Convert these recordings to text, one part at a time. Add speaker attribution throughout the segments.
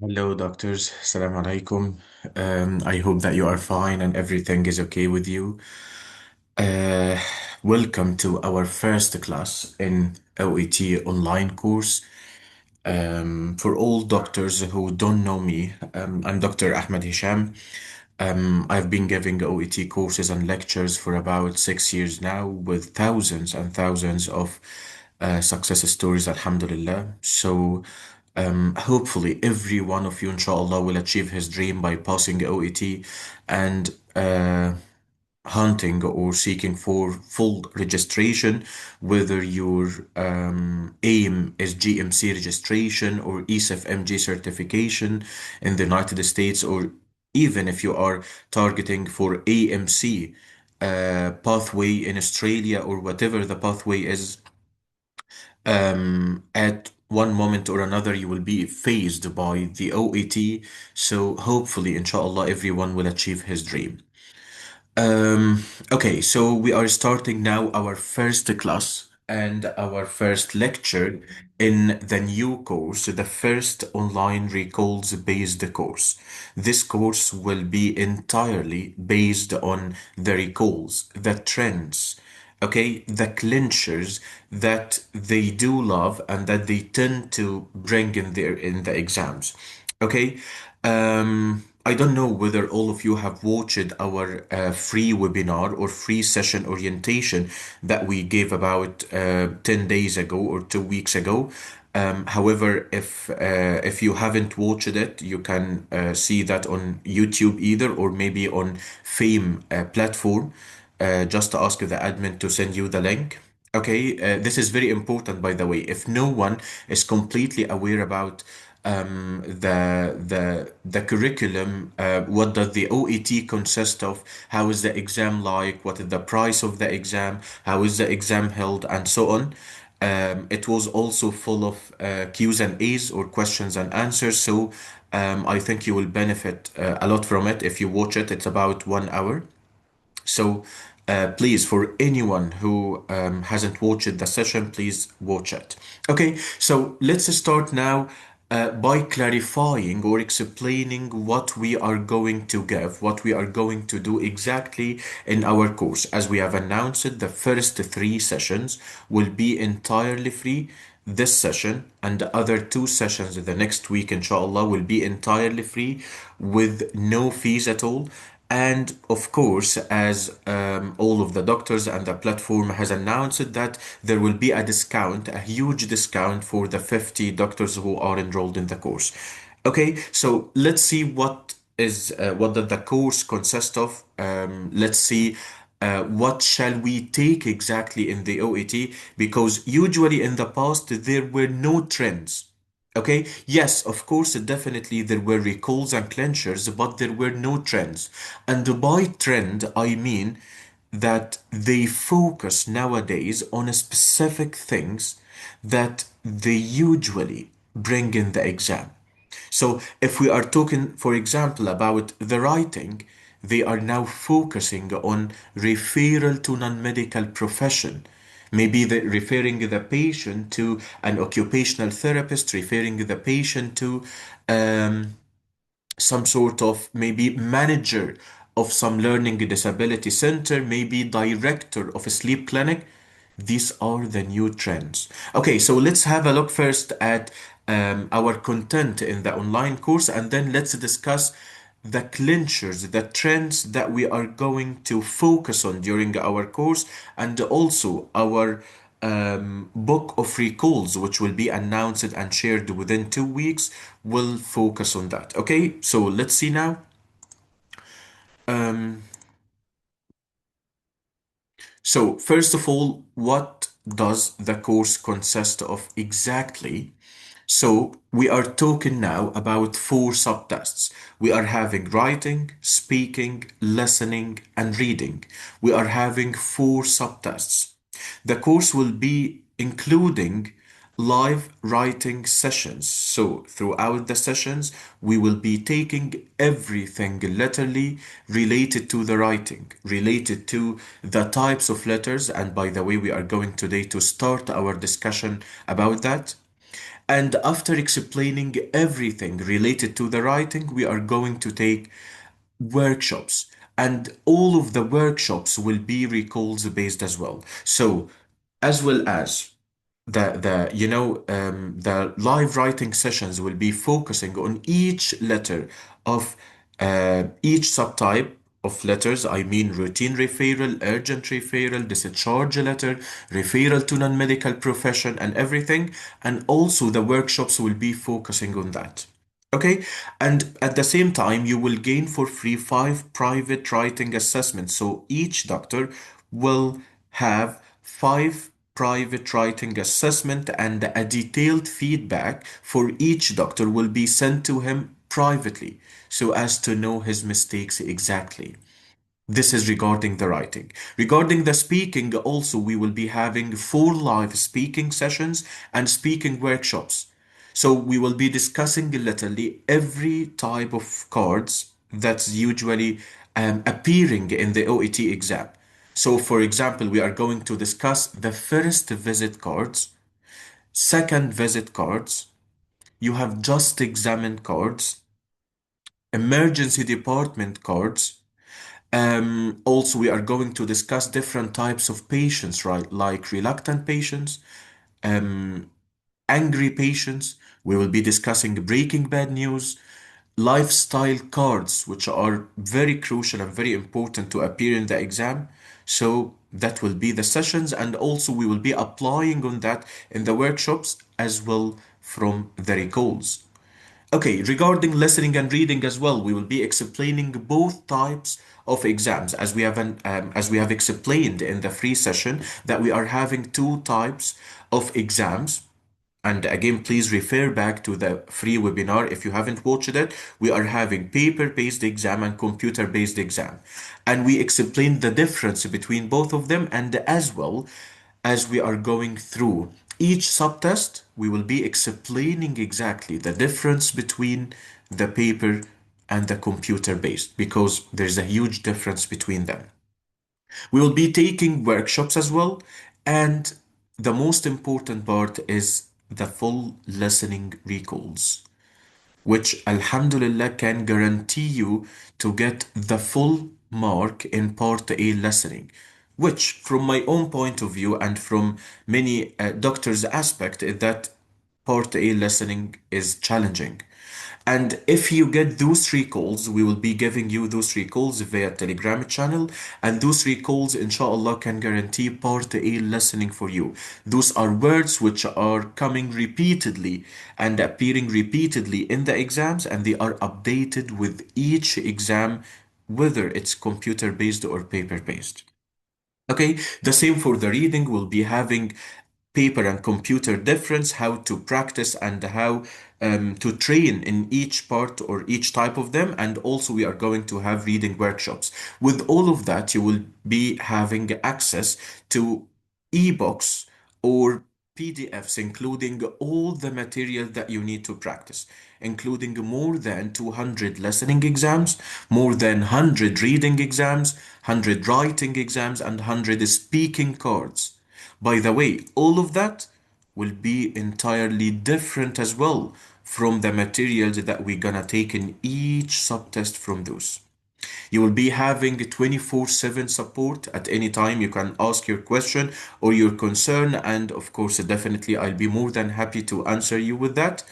Speaker 1: Hello, doctors. Assalamu alaikum. I hope that you are fine and everything is okay with you. Uh, Welcome to our first class in OET online course. For all doctors who don't know me, I'm Dr. Ahmed Hisham. I've been giving OET courses and lectures for about 6 years now with thousands and thousands of success stories, alhamdulillah. So, hopefully, every one of you, inshallah, will achieve his dream by passing OET and hunting or seeking for full registration, whether your aim is GMC registration or ESF-MG certification in the United States, or even if you are targeting for AMC pathway in Australia or whatever the pathway is, at one moment or another you will be phased by the OET. So hopefully, inshallah, everyone will achieve his dream. Okay, so we are starting now our first class and our first lecture in the new course, the first online recalls based course. This course will be entirely based on the recalls, the trends, okay, the clinchers that they do love and that they tend to bring in the exams. Okay. I don't know whether all of you have watched our free webinar or free session orientation that we gave about 10 days ago or 2 weeks ago. However, if you haven't watched it, you can see that on YouTube either or maybe on Fame platform. Just ask the admin to send you the link. Okay, this is very important, by the way. If no one is completely aware about the curriculum, what does the OET consist of? How is the exam like? What is the price of the exam? How is the exam held, and so on. It was also full of Q's and A's or questions and answers. So I think you will benefit a lot from it if you watch it. It's about 1 hour. So please, for anyone who hasn't watched the session, please watch it. Okay, so let's start now by clarifying or explaining what we are going to give, what we are going to do exactly in our course. As we have announced, the first three sessions will be entirely free. This session and the other two sessions the next week, inshallah, will be entirely free with no fees at all. And of course, as all of the doctors and the platform has announced that there will be a discount, a huge discount for the 50 doctors who are enrolled in the course. Okay, so let's see what does the course consist of. Let's see what shall we take exactly in the OET, because usually in the past there were no trends. Okay, yes, of course, definitely there were recalls and clenchers, but there were no trends. And by trend, I mean that they focus nowadays on specific things that they usually bring in the exam. So if we are talking, for example, about the writing, they are now focusing on referral to non-medical profession. Maybe referring the patient to an occupational therapist, referring the patient to um, some sort of maybe manager of some learning disability center, maybe director of a sleep clinic. These are the new trends. Okay, so let's have a look first at our content in the online course, and then let's discuss the clinchers, the trends that we are going to focus on during our course, and also our book of recalls, which will be announced and shared within 2 weeks, will focus on that. Okay, so let's see now. So, first of all, what does the course consist of exactly? So, we are talking now about four subtests. We are having writing, speaking, listening, and reading. We are having four subtests. The course will be including live writing sessions. So, throughout the sessions, we will be taking everything literally related to the writing, related to the types of letters. And by the way, we are going today to start our discussion about that. And after explaining everything related to the writing, we are going to take workshops. And all of the workshops will be recalls based as well. So, as well as the live writing sessions will be focusing on each letter of each subtype of letters. I mean routine referral, urgent referral, discharge letter, referral to non-medical profession, and everything. And also the workshops will be focusing on that. Okay, and at the same time, you will gain for free 5 private writing assessments. So each doctor will have 5 private writing assessment, and a detailed feedback for each doctor will be sent to him privately so as to know his mistakes exactly. This is regarding the writing. Regarding the speaking, also, we will be having 4 live speaking sessions and speaking workshops. So we will be discussing literally every type of cards that's usually appearing in the OET exam. So, for example, we are going to discuss the first visit cards, second visit cards, you have just examined cards, emergency department cards. Also, we are going to discuss different types of patients, right? Like reluctant patients, angry patients. We will be discussing breaking bad news, lifestyle cards, which are very crucial and very important to appear in the exam. So that will be the sessions, and also we will be applying on that in the workshops as well from the recalls. Okay, regarding listening and reading as well, we will be explaining both types of exams as we have explained in the free session that we are having 2 types of exams. And again, please refer back to the free webinar if you haven't watched it. We are having paper-based exam and computer-based exam. And we explained the difference between both of them, and as well as we are going through each subtest, we will be explaining exactly the difference between the paper and the computer-based because there's a huge difference between them. We will be taking workshops as well. And the most important part is the full listening recalls, which Alhamdulillah can guarantee you to get the full mark in part A listening, which from my own point of view and from many doctors' aspect is that part A listening is challenging. And if you get those 3 calls, we will be giving you those 3 calls via Telegram channel. And those 3 calls, inshallah, can guarantee part A listening for you. Those are words which are coming repeatedly and appearing repeatedly in the exams, and they are updated with each exam, whether it's computer based or paper based. Okay, the same for the reading. We'll be having paper and computer difference, how to practice and how to train in each part or each type of them. And also, we are going to have reading workshops. With all of that, you will be having access to ebooks or PDFs, including all the material that you need to practice, including more than 200 listening exams, more than 100 reading exams, 100 writing exams, and 100 speaking cards. By the way, all of that will be entirely different as well from the materials that we're gonna take in each subtest from those. You will be having 24/7 support at any time. You can ask your question or your concern, and of course, definitely, I'll be more than happy to answer you with that.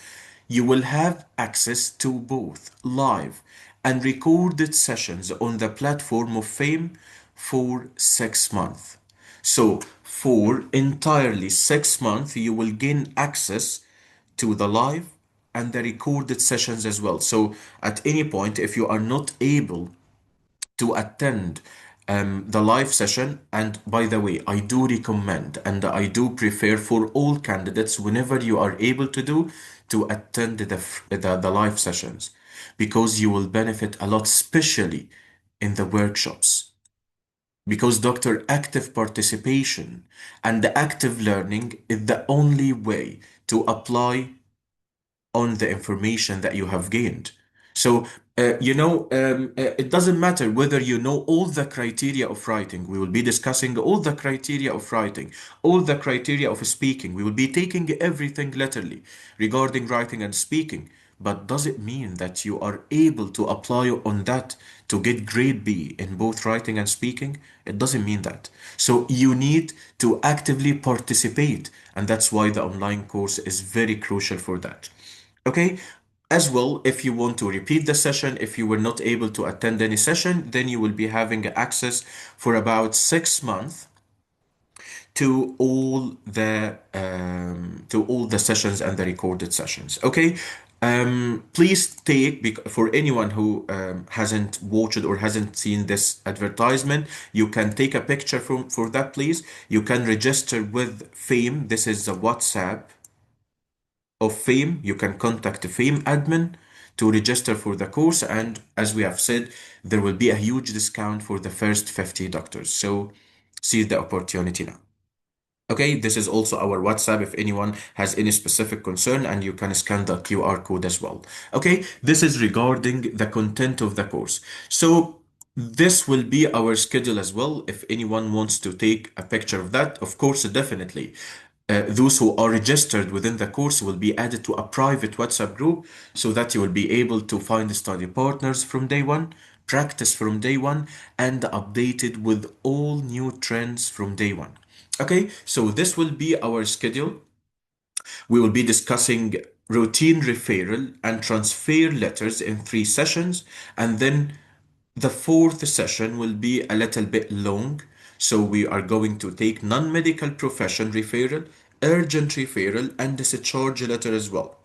Speaker 1: You will have access to both live and recorded sessions on the platform of Fame for 6 months. So, for entirely 6 months, you will gain access to the live and the recorded sessions as well. So, at any point, if you are not able to attend the live session. And by the way, I do recommend and I do prefer for all candidates, whenever you are able to attend the live sessions because you will benefit a lot, especially in the workshops. Because doctor active participation and the active learning is the only way to apply on the information that you have gained. So It doesn't matter whether you know all the criteria of writing. We will be discussing all the criteria of writing, all the criteria of speaking. We will be taking everything literally regarding writing and speaking. But does it mean that you are able to apply on that to get grade B in both writing and speaking? It doesn't mean that. So you need to actively participate, and that's why the online course is very crucial for that. Okay. As well, if you want to repeat the session, if you were not able to attend any session, then you will be having access for about 6 months to all the sessions and the recorded sessions. Okay. Please take for anyone who hasn't watched or hasn't seen this advertisement, you can take a picture from for that, please. You can register with Fame. This is the WhatsApp of Fame. You can contact the Fame admin to register for the course. And as we have said, there will be a huge discount for the first 50 doctors. So seize the opportunity now. Okay, this is also our WhatsApp if anyone has any specific concern, and you can scan the QR code as well. Okay, this is regarding the content of the course. So this will be our schedule as well. If anyone wants to take a picture of that, of course, definitely. Those who are registered within the course will be added to a private WhatsApp group so that you will be able to find study partners from day one, practice from day one, and updated with all new trends from day one. Okay, so this will be our schedule. We will be discussing routine referral and transfer letters in 3 sessions, and then the fourth session will be a little bit long. So we are going to take non-medical profession referral, urgent referral, and discharge letter as well.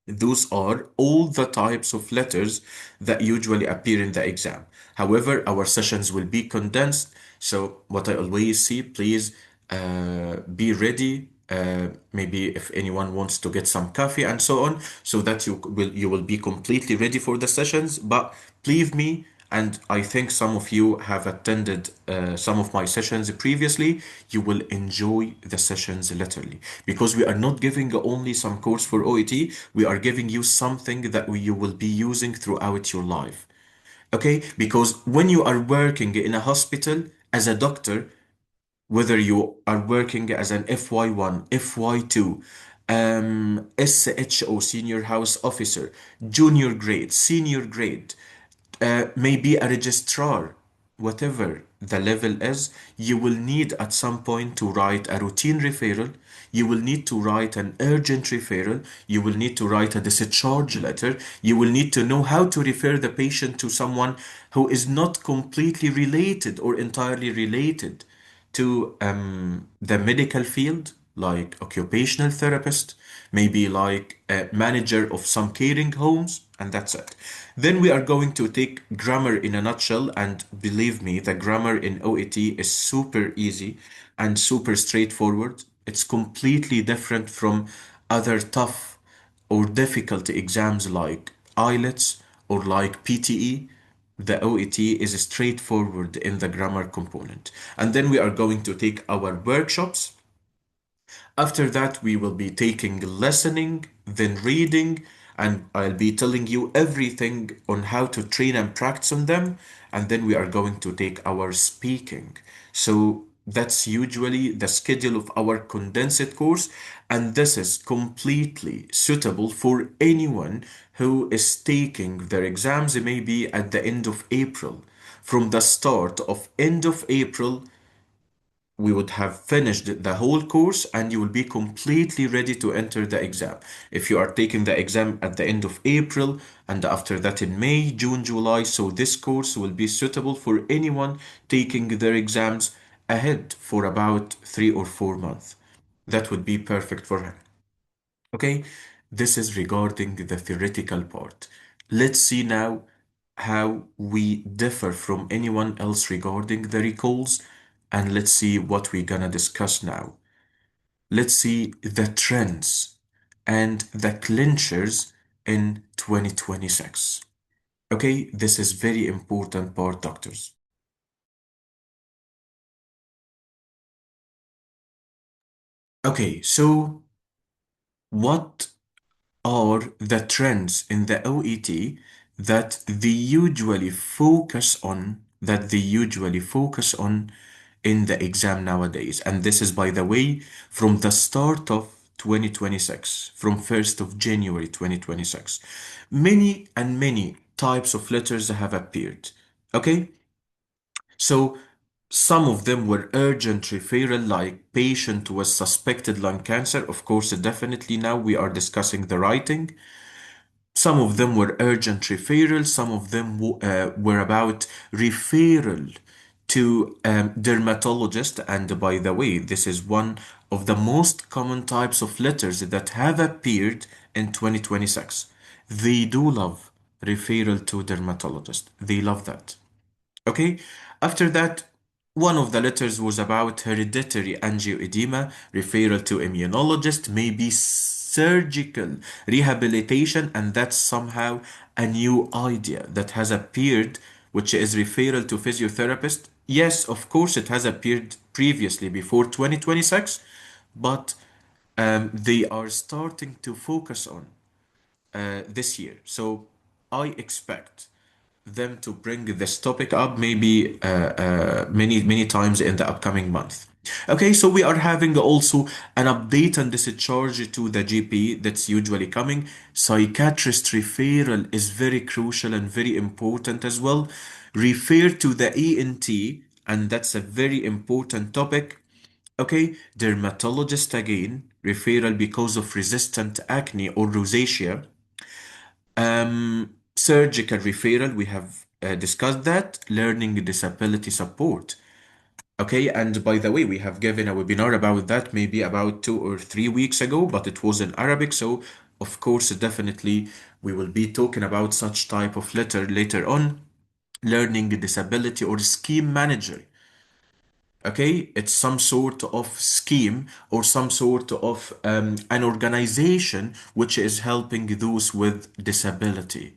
Speaker 1: Those are all the types of letters that usually appear in the exam. However, our sessions will be condensed. So, what I always see, please be ready. Maybe if anyone wants to get some coffee and so on, so that you will be completely ready for the sessions. But believe me, and I think some of you have attended some of my sessions previously, you will enjoy the sessions literally because we are not giving only some course for OET, we are giving you something that you will be using throughout your life. Okay? Because when you are working in a hospital as a doctor, whether you are working as an FY1, FY2, SHO, senior house officer, junior grade, senior grade, maybe a registrar, whatever the level is, you will need at some point to write a routine referral. You will need to write an urgent referral. You will need to write a discharge letter. You will need to know how to refer the patient to someone who is not completely related or entirely related to the medical field, like occupational therapist, maybe like a manager of some caring homes, and that's it. Then we are going to take grammar in a nutshell, and believe me, the grammar in OET is super easy and super straightforward. It's completely different from other tough or difficult exams like IELTS or like PTE. The OET is straightforward in the grammar component. And then we are going to take our workshops. After that, we will be taking listening, then reading, and I'll be telling you everything on how to train and practice on them. And then we are going to take our speaking. So that's usually the schedule of our condensed course, and this is completely suitable for anyone who is taking their exams maybe at the end of April. From the start of end of April, we would have finished the whole course and you will be completely ready to enter the exam. If you are taking the exam at the end of April and after that in May, June, July, so this course will be suitable for anyone taking their exams ahead for about 3 or 4 months. That would be perfect for him. Okay, this is regarding the theoretical part. Let's see now how we differ from anyone else regarding the recalls, and let's see what we're gonna discuss now. Let's see the trends and the clinchers in 2026. Okay, this is very important part, doctors. Okay, so what are the trends in the OET that they usually focus on in the exam nowadays. And this is, by the way, from the start of 2026, from 1st of January 2026. Many and many types of letters have appeared. Okay? So some of them were urgent referral, like patient with suspected lung cancer. Of course, definitely now we are discussing the writing. Some of them were urgent referral. Some of them were about referral to dermatologist. And by the way, this is one of the most common types of letters that have appeared in 2026. They do love referral to dermatologist. They love that. Okay. After that, one of the letters was about hereditary angioedema, referral to immunologist, maybe surgical rehabilitation, and that's somehow a new idea that has appeared, which is referral to physiotherapist. Yes, of course, it has appeared previously before 2026, but they are starting to focus on this year. So I expect them to bring this topic up maybe many times in the upcoming month. Okay, so we are having also an update and discharge to the GP that's usually coming. Psychiatrist referral is very crucial and very important as well. Refer to the ENT, and that's a very important topic. Okay, dermatologist again, referral because of resistant acne or rosacea. Surgical referral, we have discussed that. Learning disability support. Okay, and by the way, we have given a webinar about that maybe about 2 or 3 weeks ago, but it was in Arabic. So, of course, definitely we will be talking about such type of letter later on. Learning disability or scheme manager. Okay, it's some sort of scheme or some sort of an organization which is helping those with disability.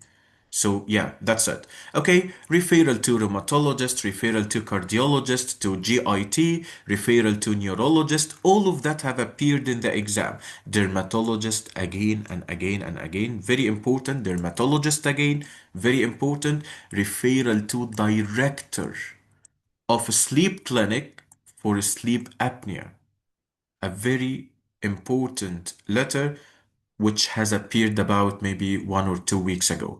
Speaker 1: So yeah, that's it. Okay, referral to rheumatologist, referral to cardiologist, to GIT, referral to neurologist, all of that have appeared in the exam. Dermatologist again and again and again, very important. Dermatologist again, very important. Referral to director of a sleep clinic for sleep apnea. A very important letter which has appeared about maybe 1 or 2 weeks ago.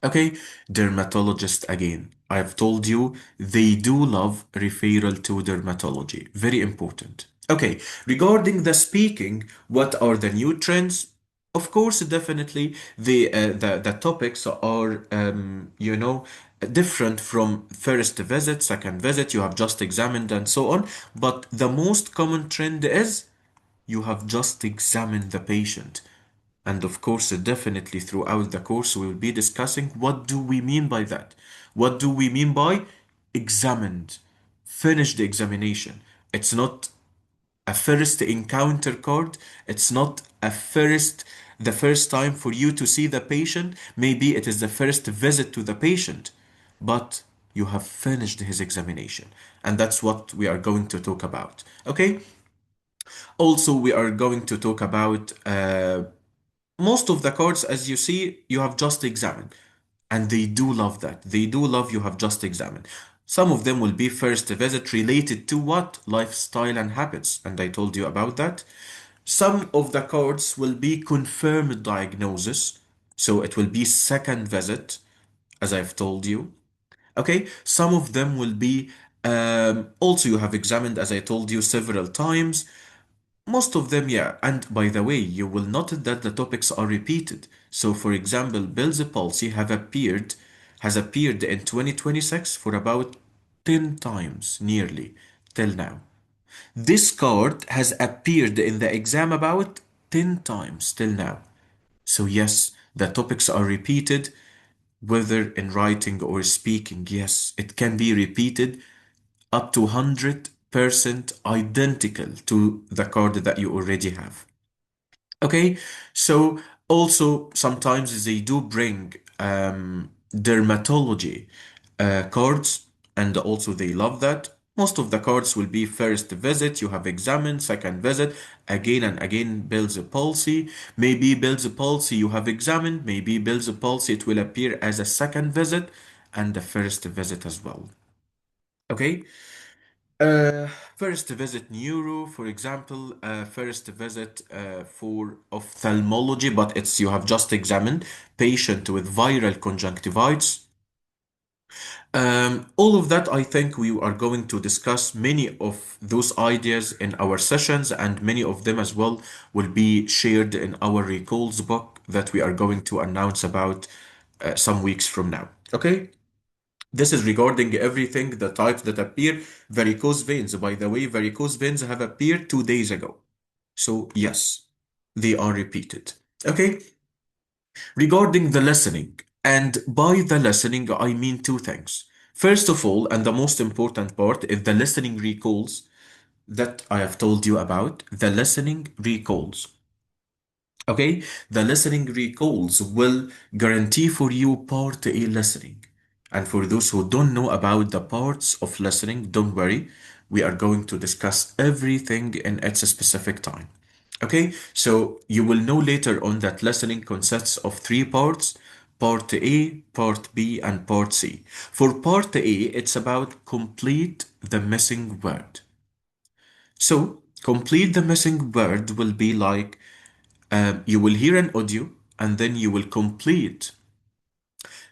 Speaker 1: Okay, dermatologist again. I've told you they do love referral to dermatology. Very important. Okay, regarding the speaking, what are the new trends? Of course, definitely the topics are different from first visit, second visit. You have just examined and so on. But the most common trend is you have just examined the patient. And of course, definitely throughout the course, we will be discussing what do we mean by that? What do we mean by examined? Finish the examination. It's not a first encounter card. It's not the first time for you to see the patient. Maybe it is the first visit to the patient, but you have finished his examination. And that's what we are going to talk about. Okay? Also, we are going to talk about most of the cards, as you see, you have just examined. And they do love that. They do love you have just examined. Some of them will be first visit related to what? Lifestyle and habits. And I told you about that. Some of the cards will be confirmed diagnosis. So it will be second visit, as I've told you. Okay. Some of them will be also you have examined, as I told you several times. Most of them, yeah. And by the way, you will notice that the topics are repeated. So, for example, Bell's palsy has appeared in 2026 for about 10 times, nearly, till now. This card has appeared in the exam about 10 times till now. So, yes, the topics are repeated, whether in writing or speaking. Yes, it can be repeated up to 100% identical to the card that you already have. Okay, so also sometimes they do bring dermatology cards, and also they love that. Most of the cards will be first visit, you have examined, second visit, again and again, Bell's palsy. Maybe Bell's palsy you have examined, maybe Bell's palsy it will appear as a second visit and the first visit as well. Okay? Uh, First visit neuro, for example, first visit for ophthalmology, but it's you have just examined patient with viral conjunctivitis. All of that, I think we are going to discuss many of those ideas in our sessions, and many of them as well will be shared in our recalls book that we are going to announce about some weeks from now. Okay? This is regarding everything, the types that appear. Varicose veins, by the way, varicose veins have appeared 2 days ago. So, yes, they are repeated. Okay? Regarding the listening, and by the listening, I mean two things. First of all, and the most important part, is the listening recalls that I have told you about. The listening recalls. Okay, the listening recalls will guarantee for you part A listening. And for those who don't know about the parts of listening, don't worry. We are going to discuss everything in its specific time. Okay, so you will know later on that listening consists of three parts: part A, part B, and part C. For part A, it's about complete the missing word. So, complete the missing word will be like you will hear an audio and then you will complete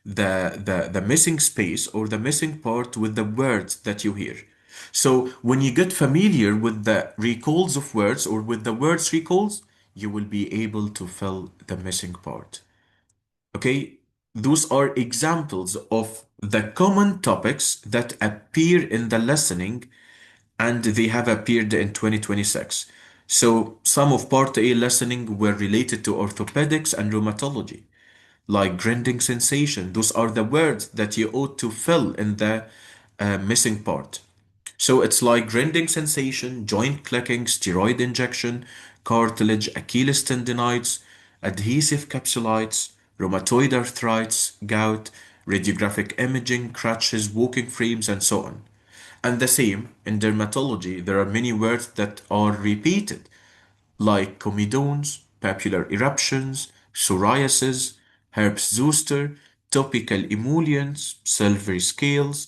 Speaker 1: the missing space or the missing part with the words that you hear. So when you get familiar with the recalls of words or with the words recalls, you will be able to fill the missing part. Okay, those are examples of the common topics that appear in the listening and they have appeared in 2026. So some of part A listening were related to orthopedics and rheumatology, like grinding sensation. Those are the words that you ought to fill in the missing part. So it's like grinding sensation, joint clicking, steroid injection, cartilage, Achilles tendonitis, adhesive capsulitis, rheumatoid arthritis, gout, radiographic imaging, crutches, walking frames, and so on. And the same in dermatology, there are many words that are repeated, like comedones, papular eruptions, psoriasis, herpes zoster, topical emollients, silvery scales,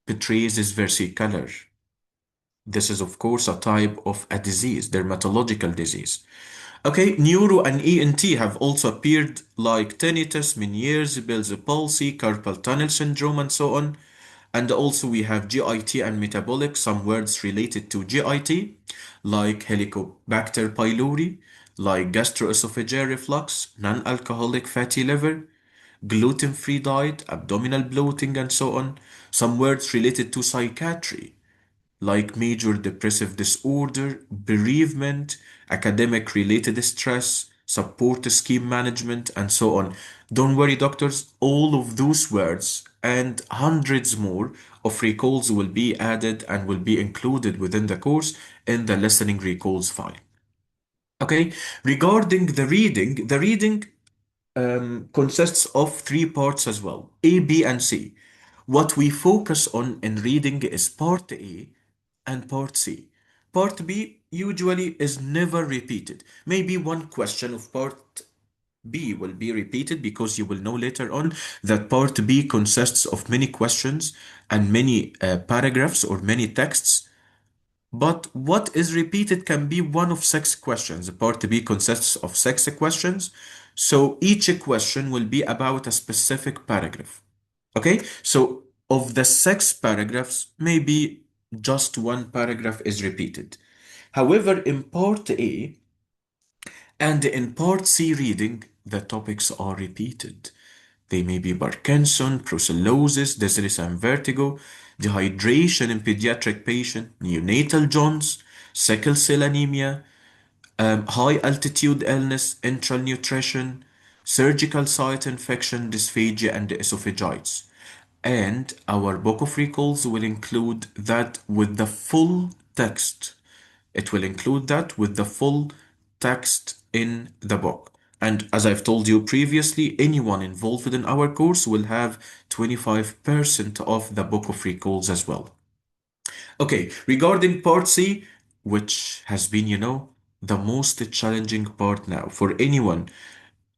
Speaker 1: pityriasis versicolor. This is, of course, a type of a disease, dermatological disease. Okay, neuro and ENT have also appeared like tinnitus, Meniere's, Bell's palsy, carpal tunnel syndrome, and so on. And also we have GIT and metabolic, some words related to GIT, like Helicobacter pylori, like gastroesophageal reflux, non-alcoholic fatty liver, gluten-free diet, abdominal bloating, and so on. Some words related to psychiatry, like major depressive disorder, bereavement, academic related stress, support scheme management, and so on. Don't worry, doctors, all of those words and hundreds more of recalls will be added and will be included within the course in the listening recalls file. Okay, regarding the reading consists of three parts as well: A, B, and C. What we focus on in reading is part A and part C. Part B usually is never repeated. Maybe one question of part B will be repeated because you will know later on that part B consists of many questions and many paragraphs or many texts, but what is repeated can be one of six questions. Part B consists of six questions. So each question will be about a specific paragraph. Okay? So of the six paragraphs, maybe just one paragraph is repeated. However, in part A and in part C reading, the topics are repeated. They may be Parkinson, brucellosis, dizziness and vertigo, dehydration in pediatric patient, neonatal jaundice, sickle cell anemia, high altitude illness, enteral nutrition, surgical site infection, dysphagia, and esophagitis. And our book of recalls will include that with the full text. It will include that with the full text in the book. And as I've told you previously, anyone involved in our course will have 25% off the book of recalls as well. Okay, regarding part C, which has been, the most challenging part now for anyone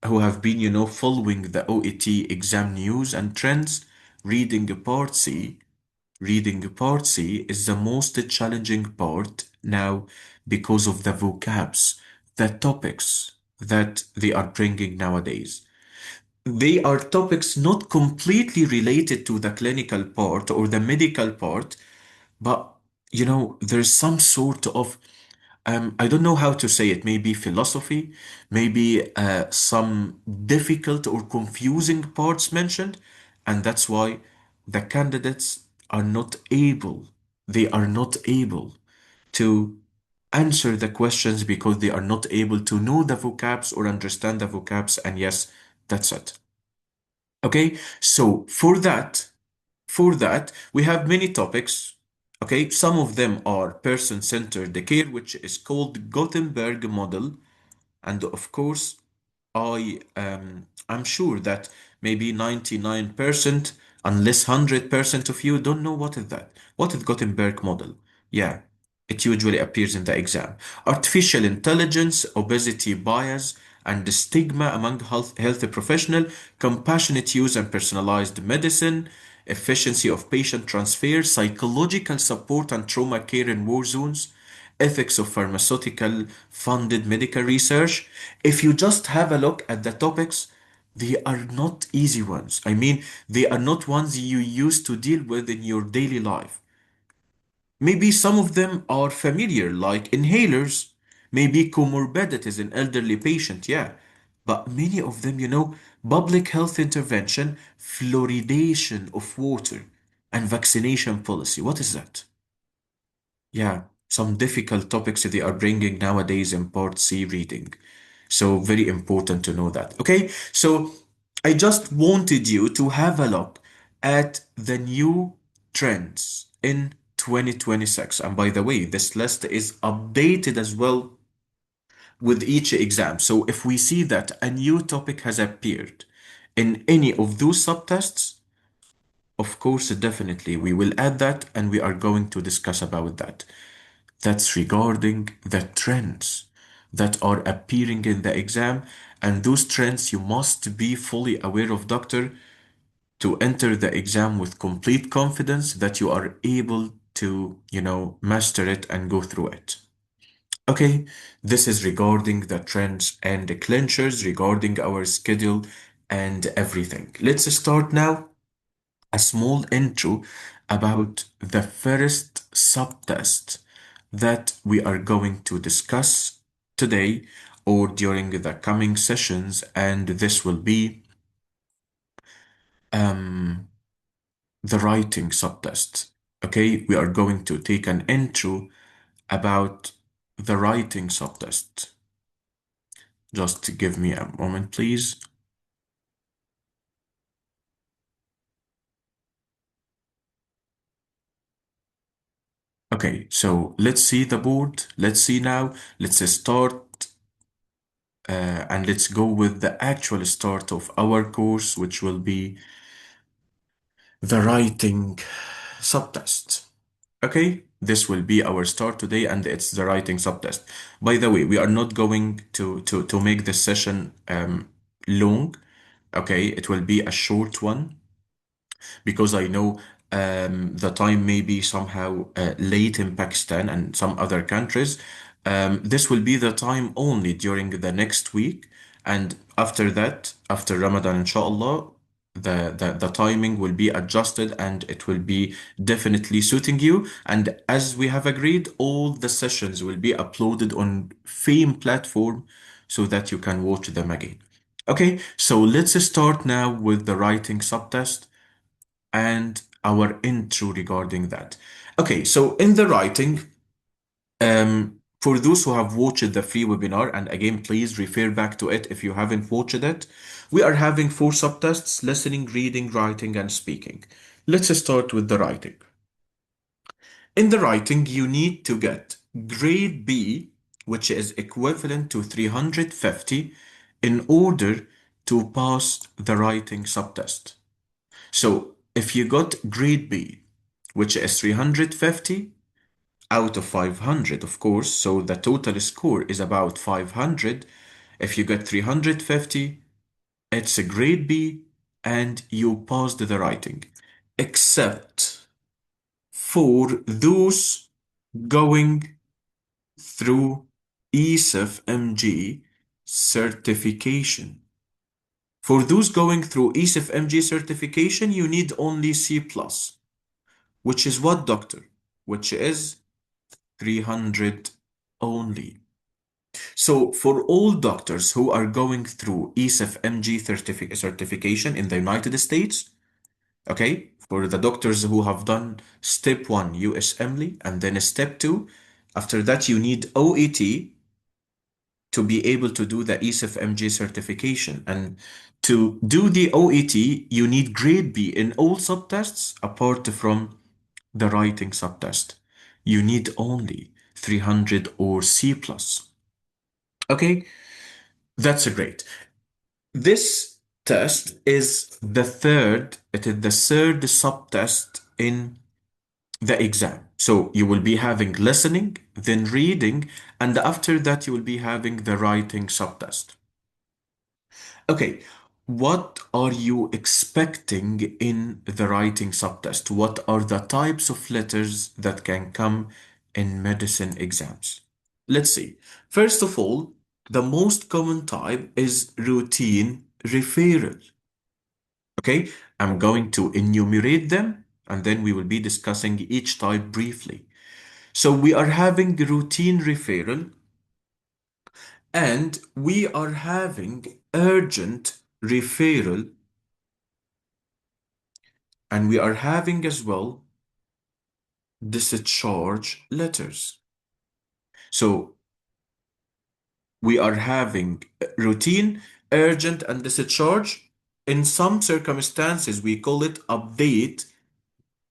Speaker 1: who have been, following the OET exam news and trends, reading Part C, reading Part C is the most challenging part now because of the vocabs, the topics that they are bringing nowadays. They are topics not completely related to the clinical part or the medical part, but there's some sort of I don't know how to say it, maybe philosophy, maybe some difficult or confusing parts mentioned, and that's why the candidates are not able, they are not able to answer the questions because they are not able to know the vocabs or understand the vocabs, and yes, that's it. Okay, so for that, we have many topics. Okay, some of them are person-centered care, which is called Gothenburg model, and of course, I'm sure that maybe 99%, unless 100% of you don't know what is that. What is Gothenburg model? Yeah, it usually appears in the exam. Artificial intelligence, obesity bias, and the stigma among health professional, compassionate use and personalized medicine, efficiency of patient transfer, psychological support and trauma care in war zones, ethics of pharmaceutical funded medical research. If you just have a look at the topics, they are not easy ones. I mean, they are not ones you used to deal with in your daily life. Maybe some of them are familiar, like inhalers, maybe comorbidities in elderly patient, yeah. But many of them, public health intervention, fluoridation of water, and vaccination policy. What is that? Yeah, some difficult topics that they are bringing nowadays in Part C reading. So very important to know that. Okay, so I just wanted you to have a look at the new trends in 2026. And by the way, this list is updated as well with each exam. So if we see that a new topic has appeared in any of those subtests, of course, definitely we will add that and we are going to discuss about that. That's regarding the trends that are appearing in the exam. And those trends you must be fully aware of, doctor, to enter the exam with complete confidence that you are able to, master it and go through it. Okay, this is regarding the trends and the clinchers, regarding our schedule and everything. Let's start now a small intro about the first subtest that we are going to discuss today or during the coming sessions, and this will be um, the writing subtest. Okay, we are going to take an intro about the writing subtest. Just give me a moment, please. Okay, so let's see the board. Let's see now. Let's start and let's go with the actual start of our course, which will be the writing subtest. Okay, this will be our start today, and it's the writing subtest. By the way, we are not going to make this session long. Okay, it will be a short one because I know the time may be somehow late in Pakistan and some other countries. This will be the time only during the next week. And after that, after Ramadan, inshallah, the timing will be adjusted and it will be definitely suiting you. And as we have agreed, all the sessions will be uploaded on Fame platform so that you can watch them again. Okay, so let's start now with the writing subtest and our intro regarding that. Okay, so in the writing, for those who have watched the free webinar, and again, please refer back to it if you haven't watched it, we are having four subtests: listening, reading, writing, and speaking. Let's start with the writing. In the writing, you need to get grade B, which is equivalent to 350, in order to pass the writing subtest. So if you got grade B, which is 350, out of 500, of course. So the total score is about 500. If you get 350, it's a grade B and you passed the writing. Except for those going through ESEF MG certification. For those going through ESEF MG certification, you need only C plus, which is what, doctor? Which is 300 only. So for all doctors who are going through ESEF MG certification in the United States, okay, for the doctors who have done step 1 USMLE and then step 2, after that you need OET to be able to do the ESEF MG certification. And to do the OET, you need grade B in all subtests apart from the writing subtest. You need only 300 or C plus. Okay, that's great. This test is it is the third subtest in the exam. So you will be having listening, then reading, and after that you will be having the writing subtest. Okay, what are you expecting in the writing subtest? What are the types of letters that can come in medicine exams? Let's see. First of all, the most common type is routine referral. Okay, I'm going to enumerate them and then we will be discussing each type briefly. So we are having routine referral and we are having urgent referral and we are having as well discharge letters. So we are having routine, urgent, and discharge. In some circumstances, we call it update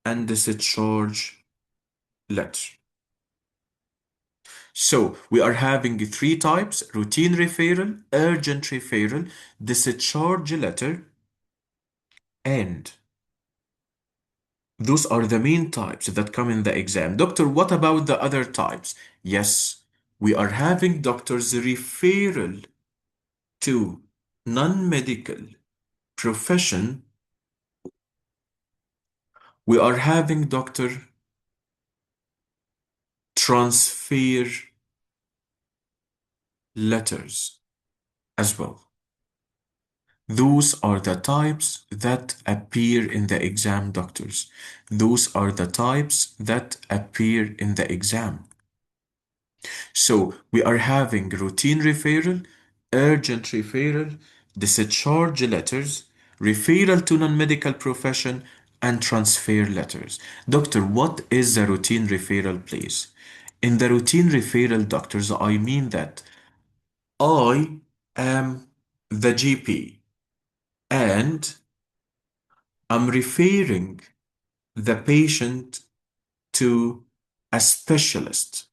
Speaker 1: and discharge letter. So we are having three types: routine referral, urgent referral, discharge letter, and those are the main types that come in the exam. Doctor, what about the other types? Yes, we are having doctors referral to non-medical profession. We are having doctor transfer letters as well. Those are the types that appear in the exam, doctors. Those are the types that appear in the exam. So we are having routine referral, urgent referral, discharge letters, referral to non-medical profession, and transfer letters. Doctor, what is the routine referral, please? In the routine referral, doctors, I mean that I am the GP and I'm referring the patient to a specialist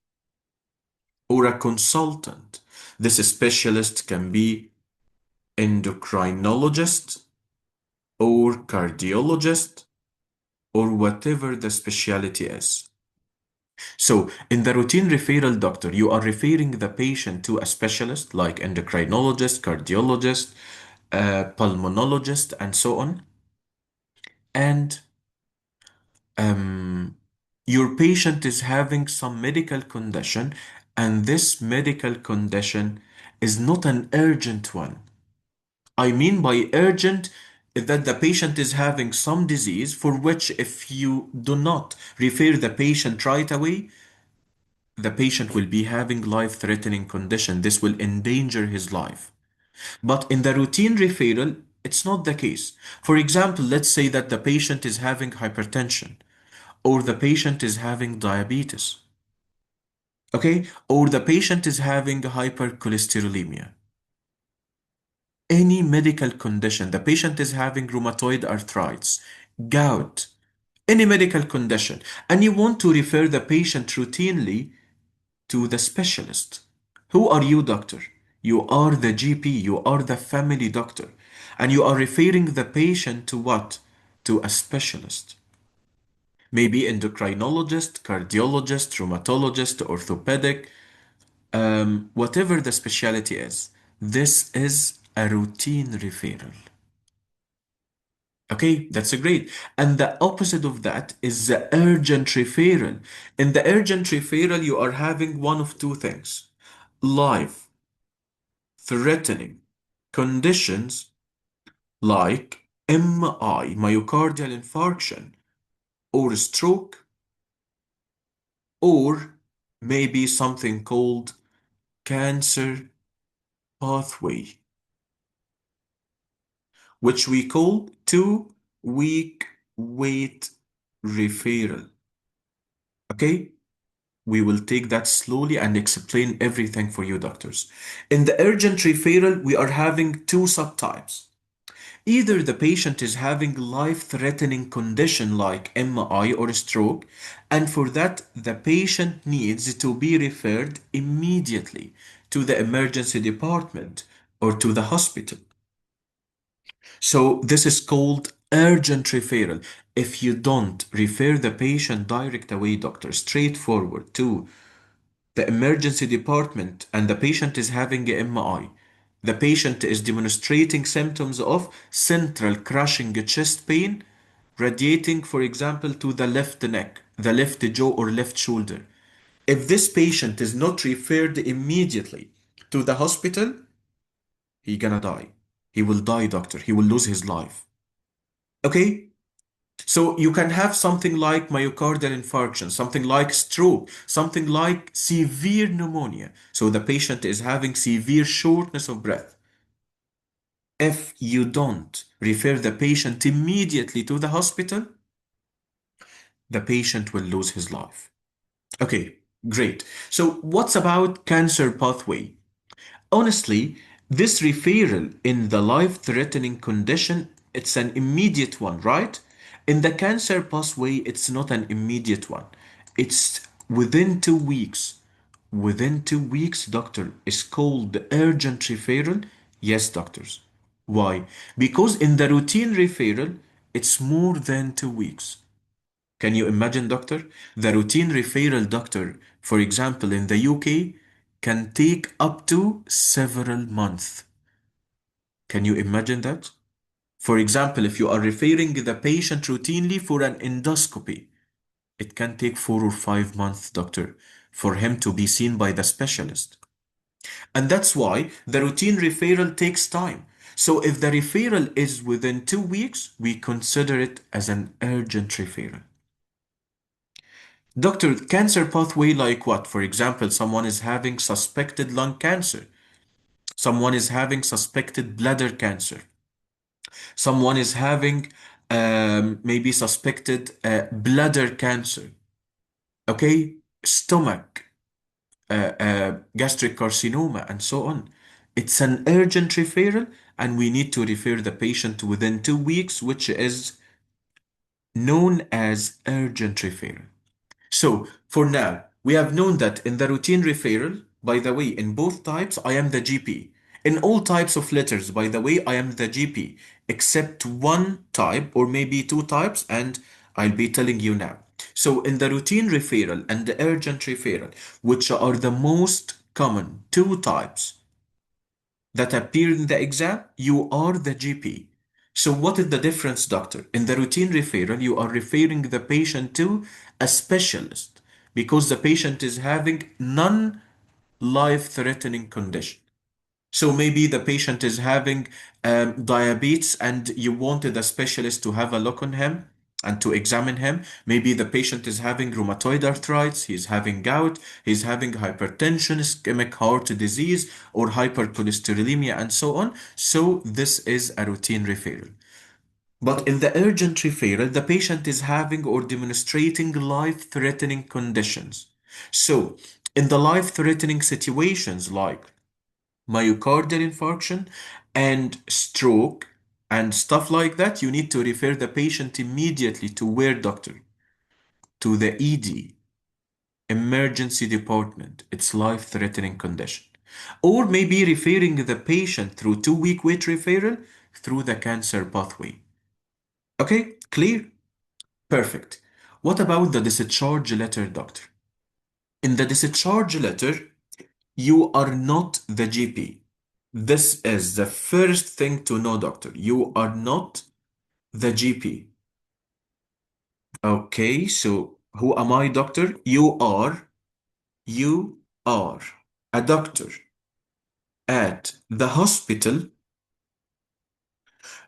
Speaker 1: or a consultant. This specialist can be endocrinologist or cardiologist or whatever the specialty is. So in the routine referral, doctor, you are referring the patient to a specialist like endocrinologist, cardiologist, pulmonologist, and so on. And your patient is having some medical condition, and this medical condition is not an urgent one. I mean by urgent is that the patient is having some disease for which if you do not refer the patient right away, the patient will be having life-threatening condition. This will endanger his life. But in the routine referral, it's not the case. For example, let's say that the patient is having hypertension or the patient is having diabetes, okay? Or the patient is having hypercholesterolemia. Any medical condition, the patient is having rheumatoid arthritis, gout, any medical condition, and you want to refer the patient routinely to the specialist. Who are you, doctor? You are the GP, you are the family doctor, and you are referring the patient to what? To a specialist. maybe endocrinologist, cardiologist, rheumatologist, orthopedic, whatever the specialty is. This is a routine referral. Okay, that's a great. And the opposite of that is the urgent referral. In the urgent referral, you are having one of two things: life threatening conditions like MI, myocardial infarction, or stroke, or maybe something called cancer pathway, which we call 2 week wait referral. Okay? We will take that slowly and explain everything for you, doctors. In the urgent referral, we are having two subtypes. Either the patient is having life-threatening condition like MI or stroke, and for that, the patient needs to be referred immediately to the emergency department or to the hospital. So this is called urgent referral. If you don't refer the patient direct away, doctor, straightforward to the emergency department and the patient is having a MI, the patient is demonstrating symptoms of central crushing chest pain, radiating, for example, to the left neck, the left jaw, or left shoulder. If this patient is not referred immediately to the hospital, he gonna die. He will die, doctor. He will lose his life. Okay? So you can have something like myocardial infarction, something like stroke, something like severe pneumonia. So the patient is having severe shortness of breath. If you don't refer the patient immediately to the hospital, the patient will lose his life. Okay, great. So what's about cancer pathway? Honestly, this referral in the life-threatening condition, it's an immediate one, right? In the cancer pathway, it's not an immediate one. It's within 2 weeks. Within 2 weeks, doctor, is called urgent referral. Yes, doctors. Why? Because in the routine referral, it's more than 2 weeks. Can you imagine, doctor? The routine referral doctor, for example, in the UK, can take up to several months. Can you imagine that? For example, if you are referring the patient routinely for an endoscopy, it can take 4 or 5 months, doctor, for him to be seen by the specialist. And that's why the routine referral takes time. So if the referral is within 2 weeks, we consider it as an urgent referral. Doctor, cancer pathway like what? For example, someone is having suspected lung cancer. Someone is having suspected bladder cancer. Someone is having maybe suspected bladder cancer. Okay? Stomach, gastric carcinoma, and so on. It's an urgent referral, and we need to refer the patient within 2 weeks, which is known as urgent referral. So, for now, we have known that in the routine referral, by the way, in both types, I am the GP. In all types of letters, by the way, I am the GP, except one type or maybe two types, and I'll be telling you now. So, in the routine referral and the urgent referral, which are the most common two types, that appear in the exam, you are the GP. So what is the difference, doctor? In the routine referral, you are referring the patient to a specialist because the patient is having non-life-threatening condition. So maybe the patient is having diabetes and you wanted a specialist to have a look on him and to examine him. Maybe the patient is having rheumatoid arthritis, he's having gout, he's having hypertension, ischemic heart disease, or hypercholesterolemia, and so on. So this is a routine referral. But in the urgent referral, the patient is having or demonstrating life-threatening conditions. So, in the life-threatening situations like myocardial infarction and stroke and stuff like that, you need to refer the patient immediately to where, doctor? To the ED, emergency department. It's life-threatening condition. Or maybe referring the patient through 2 week wait referral through the cancer pathway. Okay, clear? Perfect. What about the discharge letter, doctor? In the discharge letter, you are not the GP. This is the first thing to know, doctor. You are not the GP. Okay, so who am I, doctor? You are a doctor at the hospital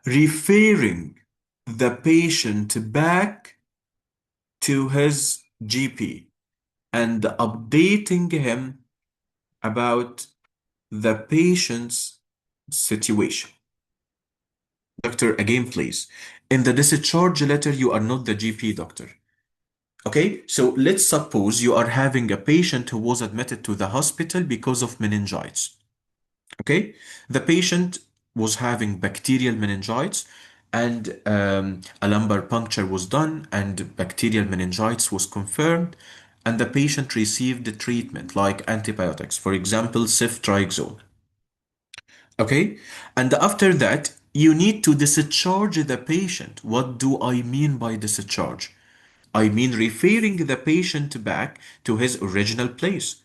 Speaker 1: referring the patient back to his GP and updating him about the patient's situation. Doctor, again, please. In the discharge letter, you are not the GP, doctor. Okay, so let's suppose you are having a patient who was admitted to the hospital because of meningitis. Okay, the patient was having bacterial meningitis, and a lumbar puncture was done, and bacterial meningitis was confirmed, and the patient received the treatment like antibiotics, for example, ceftriaxone. Okay, and after that, you need to discharge the patient. What do I mean by discharge? I mean referring the patient back to his original place.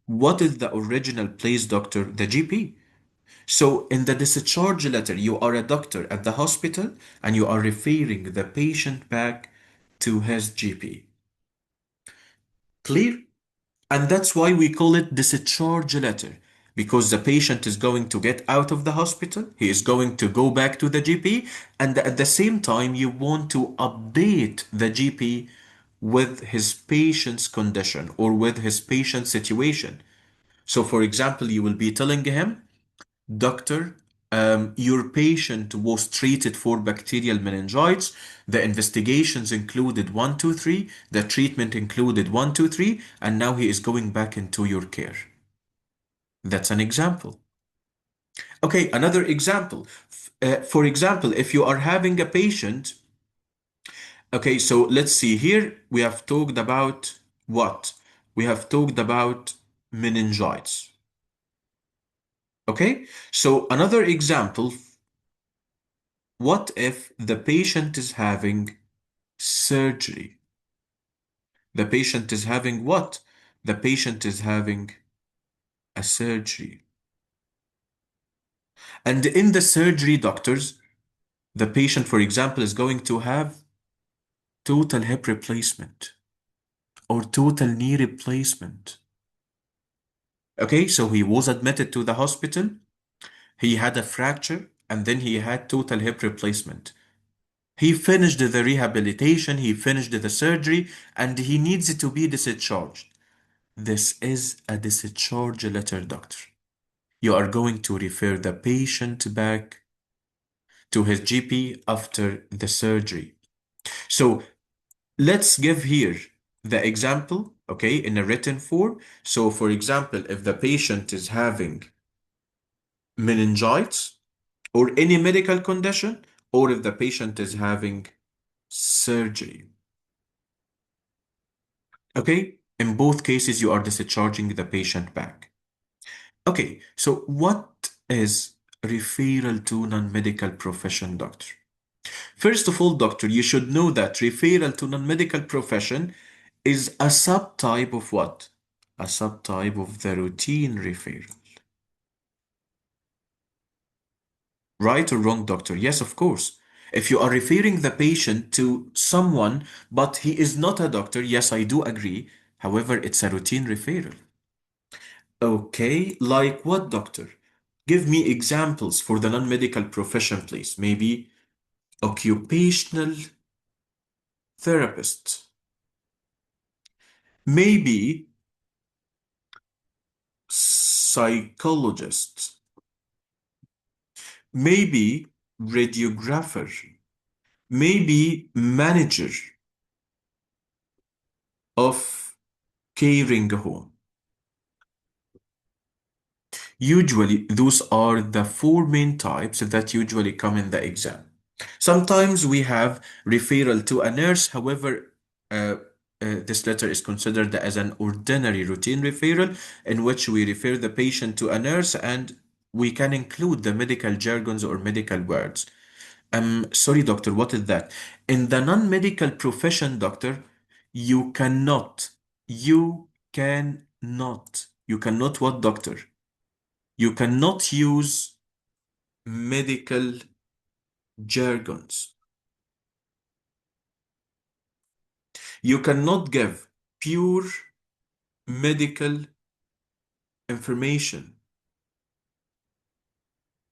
Speaker 1: What is the original place, doctor? The GP. So, in the discharge letter, you are a doctor at the hospital and you are referring the patient back to his GP. Clear? And that's why we call it discharge letter, because the patient is going to get out of the hospital, he is going to go back to the GP, and at the same time, you want to update the GP with his patient's condition or with his patient's situation. So, for example, you will be telling him, Doctor, your patient was treated for bacterial meningitis. The investigations included 1, 2, 3. The treatment included 1, 2, 3. And now he is going back into your care. That's an example. Okay, another example. For example, if you are having a patient, okay, so let's see here. We have talked about what? We have talked about meningitis. Okay, so another example, what if the patient is having surgery? The patient is having what? The patient is having a surgery. And in the surgery, doctors, the patient, for example, is going to have total hip replacement or total knee replacement. Okay, so he was admitted to the hospital, he had a fracture, and then he had total hip replacement. He finished the rehabilitation, he finished the surgery, and he needs to be discharged. This is a discharge letter, doctor. You are going to refer the patient back to his GP after the surgery. So let's give here the example, okay, in a written form. So, for example, if the patient is having meningitis or any medical condition, or if the patient is having surgery, okay, in both cases, you are discharging the patient back. Okay, so what is referral to non-medical profession, doctor? First of all, doctor, you should know that referral to non-medical profession is a subtype of what? A subtype of the routine referral. Right or wrong, doctor? Yes, of course. If you are referring the patient to someone, but he is not a doctor, yes, I do agree. However, it's a routine referral. Okay, like what, doctor? Give me examples for the non-medical profession, please. Maybe occupational therapist. Maybe psychologist. Maybe radiographer. Maybe manager of caring home. Usually, those are the four main types that usually come in the exam. Sometimes we have referral to a nurse. However, this letter is considered as an ordinary routine referral in which we refer the patient to a nurse and we can include the medical jargons or medical words. Sorry, doctor, what is that? In the non-medical profession, doctor, You cannot, you cannot what, doctor? You cannot use medical jargons. You cannot give pure medical information.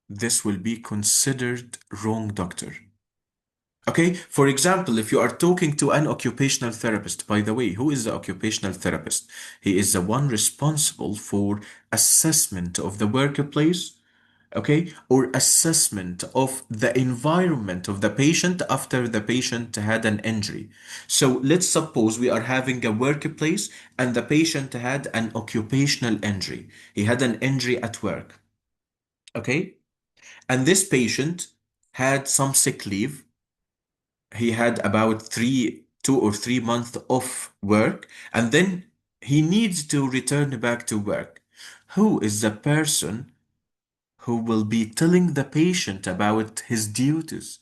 Speaker 1: This will be considered wrong, doctor. Okay, for example, if you are talking to an occupational therapist, by the way, who is the occupational therapist? He is the one responsible for assessment of the workplace, okay, or assessment of the environment of the patient after the patient had an injury. So let's suppose we are having a workplace and the patient had an occupational injury. He had an injury at work, okay? And this patient had some sick leave. He had about 2 or 3 months off work, and then he needs to return back to work. Who is the person who will be telling the patient about his duties?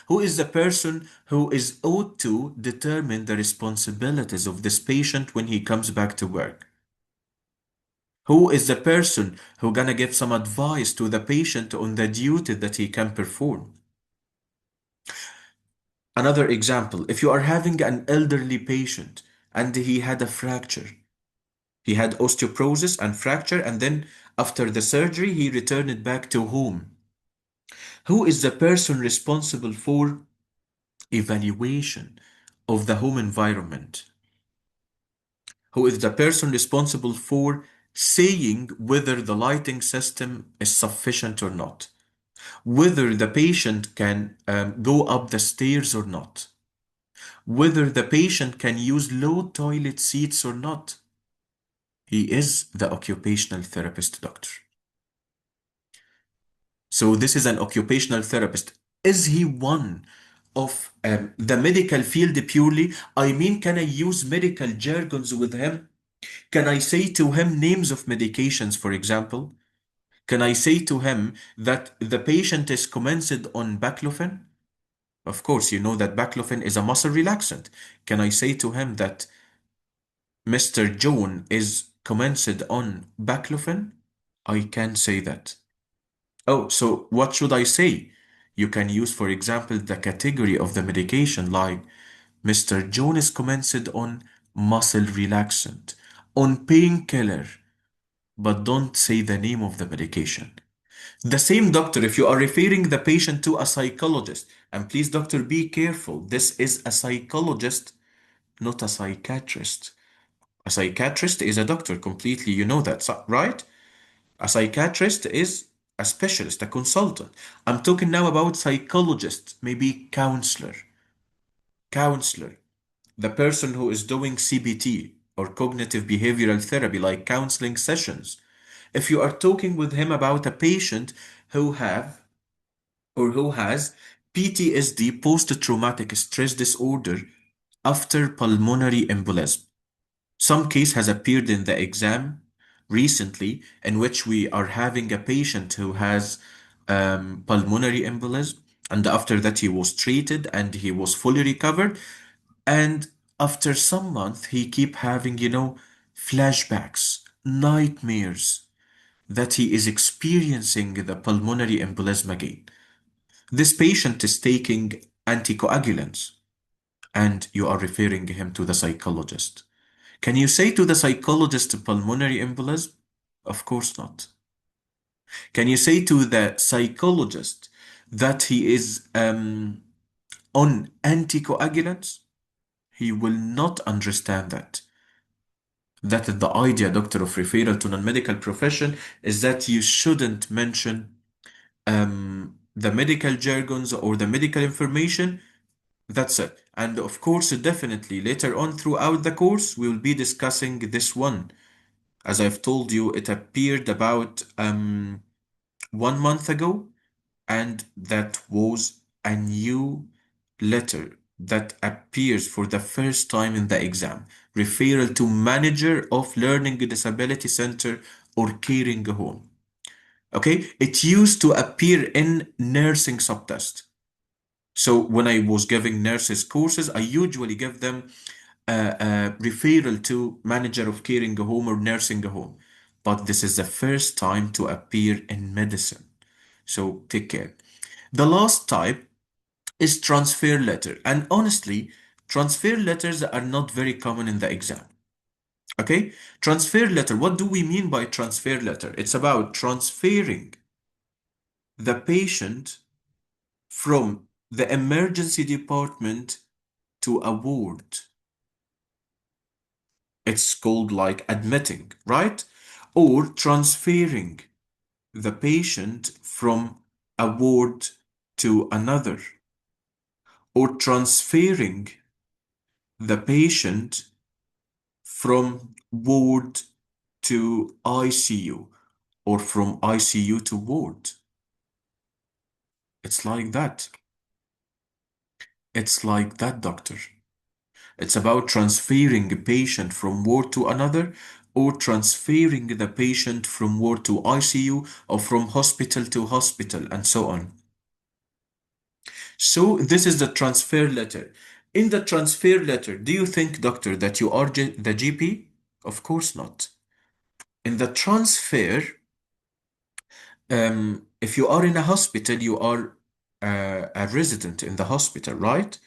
Speaker 1: Who is the person who is ought to determine the responsibilities of this patient when he comes back to work? Who is the person who gonna give some advice to the patient on the duty that he can perform? Another example, if you are having an elderly patient and he had a fracture, he had osteoporosis and fracture, and then after the surgery, he returned back to home. Who is the person responsible for evaluation of the home environment? Who is the person responsible for saying whether the lighting system is sufficient or not? Whether the patient can go up the stairs or not? Whether the patient can use low toilet seats or not? He is the occupational therapist, doctor. So this is an occupational therapist. Is he one of the medical field purely? I mean, can I use medical jargons with him? Can I say to him names of medications, for example? Can I say to him that the patient is commenced on baclofen? Of course, you know that baclofen is a muscle relaxant. Can I say to him that Mr. John is commenced on baclofen? I can say that. Oh, so what should I say? You can use, for example, the category of the medication like Mr. John is commenced on muscle relaxant, on painkiller, but don't say the name of the medication. The same doctor, if you are referring the patient to a psychologist, and please, doctor, be careful. This is a psychologist, not a psychiatrist. A psychiatrist is a doctor completely, you know that, right? A psychiatrist is a specialist, a consultant. I'm talking now about psychologist, maybe counselor, the person who is doing CBT or cognitive behavioral therapy, like counseling sessions. If you are talking with him about a patient who have or who has PTSD, post-traumatic stress disorder, after pulmonary embolism. Some case has appeared in the exam recently in which we are having a patient who has pulmonary embolism, and after that he was treated and he was fully recovered. And after some month, he keep having, flashbacks, nightmares that he is experiencing the pulmonary embolism again. This patient is taking anticoagulants, and you are referring him to the psychologist. Can you say to the psychologist pulmonary embolism? Of course not. Can you say to the psychologist that he is on anticoagulants? He will not understand that. That is the idea, doctor, of referral to non-medical profession, is that you shouldn't mention the medical jargons or the medical information. That's it. And of course, definitely later on throughout the course, we will be discussing this one. As I've told you, it appeared about 1 month ago, and that was a new letter that appears for the first time in the exam. Referral to manager of learning disability center or caring home. Okay, it used to appear in nursing subtest. So when I was giving nurses courses, I usually give them referral to manager of caring home or nursing home. But this is the first time to appear in medicine. So take care. The last type is transfer letter. And honestly, transfer letters are not very common in the exam. Okay? Transfer letter. What do we mean by transfer letter? It's about transferring the patient from the emergency department to a ward. It's called like admitting, right? Or transferring the patient from a ward to another, or transferring the patient from ward to ICU, or from ICU to ward. It's like that. It's like that, doctor. It's about transferring a patient from ward to another, or transferring the patient from ward to ICU, or from hospital to hospital, and so on. So this is the transfer letter. In the transfer letter, do you think, doctor, that you are the GP? Of course not. In the transfer, if you are in a hospital, you are a resident in the hospital, right?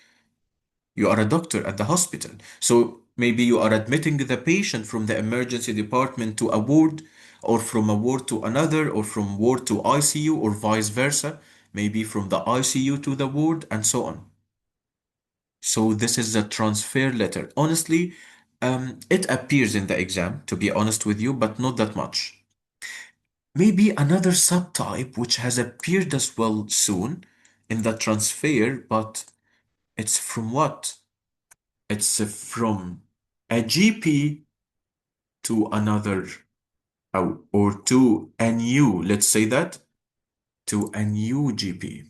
Speaker 1: You are a doctor at the hospital. So maybe you are admitting the patient from the emergency department to a ward, or from a ward to another, or from ward to ICU, or vice versa, maybe from the ICU to the ward, and so on. So this is the transfer letter. Honestly, it appears in the exam, to be honest with you, but not that much. Maybe another subtype which has appeared as well soon in the transfer, but it's from what? It's from a GP to another, or to a new, let's say that, to a new GP.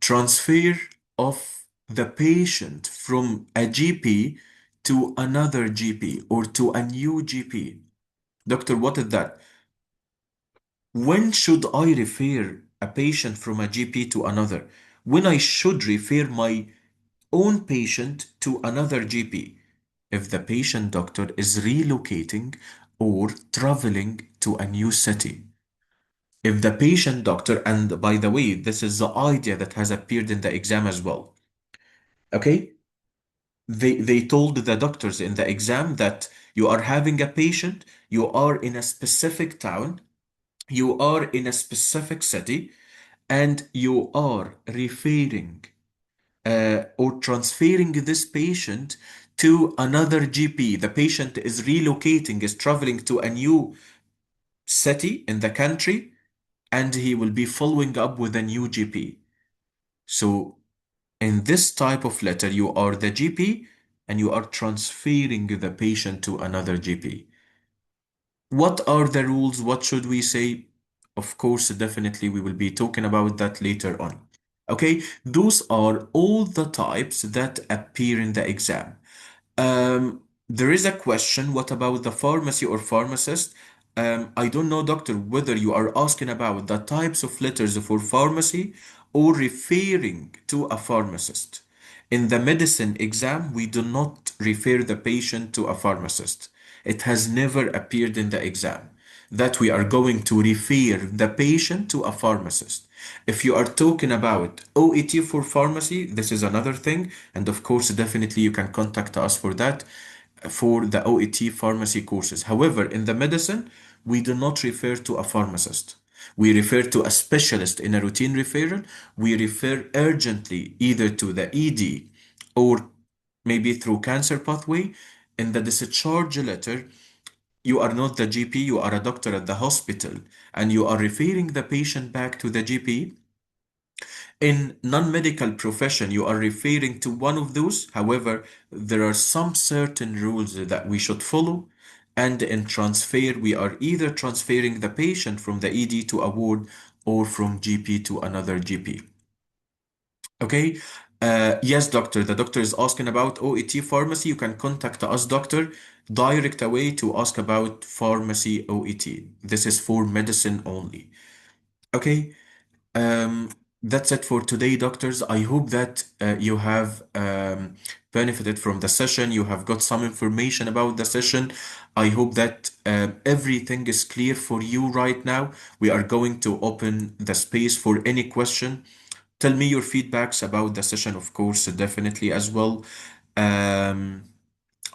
Speaker 1: Transfer of the patient from a GP to another GP, or to a new GP. Doctor, what is that? When should I refer a patient from a GP to another? When I should refer my own patient to another GP? If the patient, doctor, is relocating or traveling to a new city. If the patient, doctor, and by the way, this is the idea that has appeared in the exam as well. Okay? They told the doctors in the exam that you are having a patient, you are in a specific town, you are in a specific city, and you are referring or transferring this patient to another GP. The patient is relocating, is traveling to a new city in the country, and he will be following up with a new GP. So, in this type of letter, you are the GP and you are transferring the patient to another GP. What are the rules? What should we say? Of course, definitely, we will be talking about that later on. Okay, those are all the types that appear in the exam. There is a question, what about the pharmacy or pharmacist? I don't know, doctor, whether you are asking about the types of letters for pharmacy or referring to a pharmacist. In the medicine exam, we do not refer the patient to a pharmacist. It has never appeared in the exam that we are going to refer the patient to a pharmacist. If you are talking about OET for pharmacy, this is another thing. And of course, definitely you can contact us for that, for the OET pharmacy courses. However, in the medicine, we do not refer to a pharmacist. We refer to a specialist in a routine referral. We refer urgently either to the ED or maybe through cancer pathway. In the discharge letter, you are not the GP, you are a doctor at the hospital, and you are referring the patient back to the GP. In non-medical profession, you are referring to one of those. However, there are some certain rules that we should follow. And in transfer, we are either transferring the patient from the ED to a ward, or from GP to another GP. Okay. Yes, doctor. The doctor is asking about OET pharmacy. You can contact us, doctor, direct away to ask about pharmacy OET. This is for medicine only. Okay. Um, That's it for today, doctors. I hope that you have benefited from the session. You have got some information about the session. I hope that everything is clear for you right now. We are going to open the space for any question. Tell me your feedbacks about the session, of course, definitely as well. Um,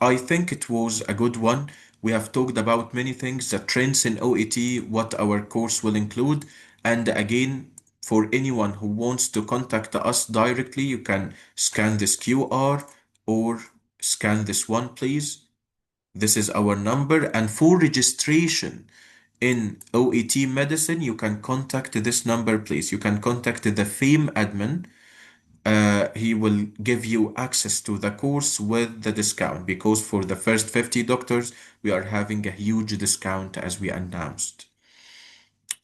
Speaker 1: I think it was a good one. We have talked about many things, the trends in OET, what our course will include. And again, for anyone who wants to contact us directly, you can scan this QR or scan this one, please. This is our number. And for registration in OET medicine, you can contact this number, please. You can contact the FAME admin. He will give you access to the course with the discount because for the first 50 doctors, we are having a huge discount as we announced.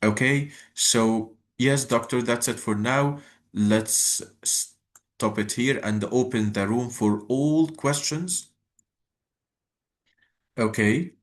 Speaker 1: Okay, so yes, doctor, that's it for now. Let's stop it here and open the room for all questions. Okay.